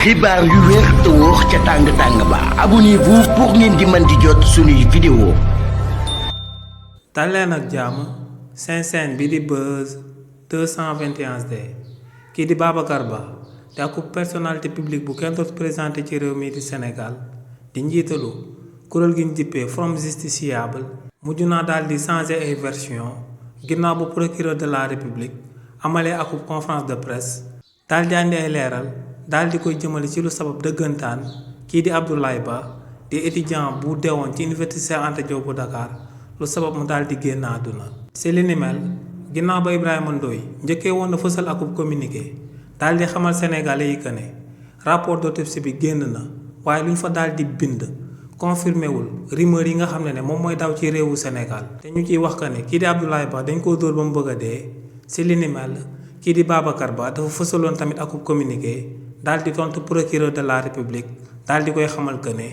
xibaar yu wér te wóor ca tàng ba abonnez-vous pour ngeen di mën di jot suñuy vidéo. daleen ak jàmm seen bi di Buzz 221D kii di Babacar Ba di ak personnalité publique bu kenn dootu présenté ci réew mi di Sénégal di njiitalu kuréel gi ñu jippee Forum Justiciable mujj naa daal di changé ay version ginnaaw bu procureur de la République amalee ak conférence de presse daal di andi ay leeral daal di koy jëmale ci lu sabab dëggantaan kii di Abdoulaye Ba di étudiant bu deewoon ci université Cheikh Anta Diop bu Dakar lu sabab mu daal di génn àdduna. si li ni mel ginnaaw ba Ibrahima Ndoye njëkkee woon na fësal akub communiqué daal di xamal sénégalais yi que ne rapport d'autopsie bi génn na waaye lu ñu fa daal di bind confirmé wul rumeur yi nga xam ne moom mooy daw ci réewu Sénégal. te ñu ciy wax que ne kii di Abdoulaye Ba dañ koo dóor ba mu bëgg a dee si li ni mel kii di Babacar Ba dafa fësaloon tamit akub communiqué. daal di tontu procureur de la république daal di koy xamal que ne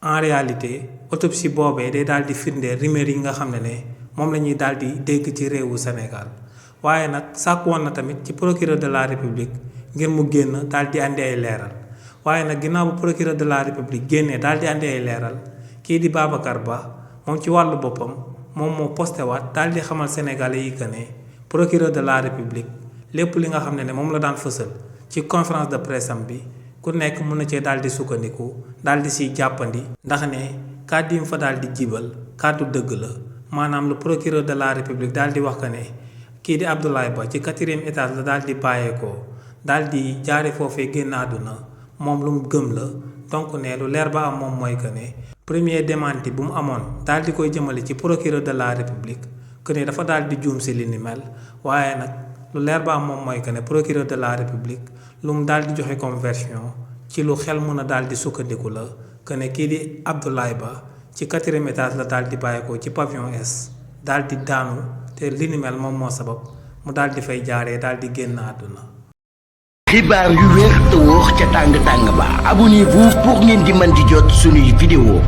en réalité autopsie boobee day daal di firndeel rumeur yi nga xam ne moom la ñuy daal di dégg ci réewu Sénégal waaye nag sàkk woon na tamit ci procureur de la république ngir mu génn daal di andi ay leeral waaye nag ginnaaw bu procureur de la république génnee daal di andi ay leeral kii di Babacar Ba moom ci wàllu boppam moom moo posté waat daal di xamal sénégalais yi que ne procureur de la république lépp li nga xam ne moom la daan fësal. ci conférence de presse am bi ku nekk mën na cee daal di sukkandiku daal di siy jàppandi ndax ne kàddu yi mu fa daal di jibal kàddu dëgg la maanaam le procureur de la république daal di wax que ne kii di Abdoulaye Ba ci 4e étage la daal di bàyyeekoo daal di jaare foofee génn àdduna moom lu mu gëm la donc ne lu leer ba am moom mooy que ne premier démenti bu mu amoon daal di koy jëmale ci procureur de la république que ne dafa daal di juum si li ni mel waaye nag lu leer ba am moom mooy que ne procureur de la république lu mu daal di joxe comme version ci lu xel mën a daal di sukkandiku la que ne kii di Abdoulaye Ba ci 4e étage la daal di bàyyeekoo ci pavillon S daal di daanu te li ni mel moom moo sabab mu daal di fay jaaree daal di génn àdduna. xibaar yu wér te wóor ca tàng ba abonnez-vous pour ngeen di mën di jot suñuy vidéo.